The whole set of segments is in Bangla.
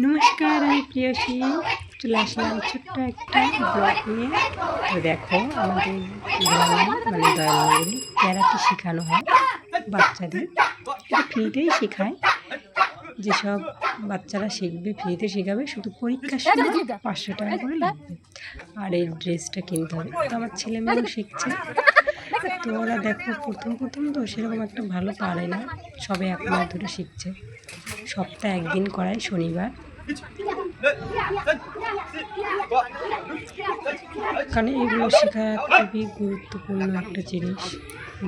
নমস্কার, আমি প্রিয়সী চলে আসলাম ছোট্ট একটা ব্লগ নিয়ে। তো দেখো, আমাদের গ্রামে মানে দয়ালনগরে ক্যারাটে শেখানো হয় বাচ্চাদের। এটা ফ্রিতেই শেখায়। যেসব বাচ্চারা শিখবে ফ্রিতে শেখাবে, শুধু পরীক্ষার সময় 500 টাকা করে লাগবে। আর এই ড্রেসটা কিনতে হবে। তো আমার ছেলে মেয়েও শিখছে। তো ওরা দেখো, প্রথম তো সেরকম একটা ভালো পারে না, সবে 1 মাস ধরে শিখছে। সপ্তাহে একদিন করায়, শনিবার। কারণ এগুলো শেখা খুবই গুরুত্বপূর্ণ একটা জিনিস,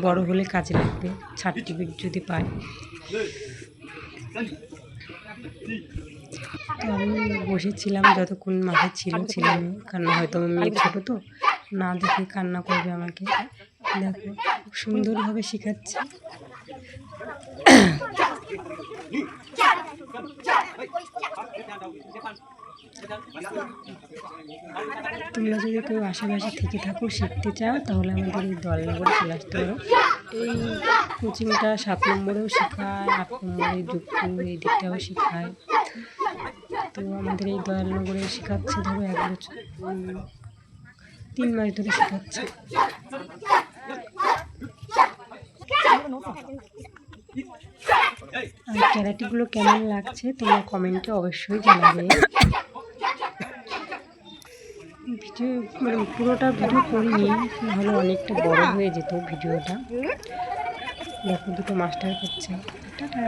বড় হলে কাজে লাগবে, সার্টিফিকেট যদি পায়। তো আমি বসেছিলাম যতক্ষণ মাঠে ছিল ছেলে মেয়ে, কারণ হয়তো আমার মেয়ে ছোটো, তো না দেখে কান্না করবে আমাকে। দেখো, খুব সুন্দরভাবে শেখাচ্ছে। তোমরা যদি কেউ আশেপাশে থেকে থাকো, শিখতে চাও, তাহলে আমাদের এই দয়ালনগরে চলে আসতে পারো। এই কোচিংটা 7 নম্বরেও শেখায়, 8 নম্বরে যুগপুর এই দিকটাও শেখায়। তো আমাদের এই দয়ালনগরে শেখাচ্ছে ধরো 1 বছর 3 মাস ধরে শেখাচ্ছে। আর ক্যারাটেগুলো কেমন লাগছে তোমরা কমেন্টে অবশ্যই জানাবে। ভিডিও মানে পুরোটা ভিডিও করিনি, নাহলে অনেকটা বড় হয়ে যেত ভিডিওটা। দেখো, দুটো মাস্টার করছে। টাটা।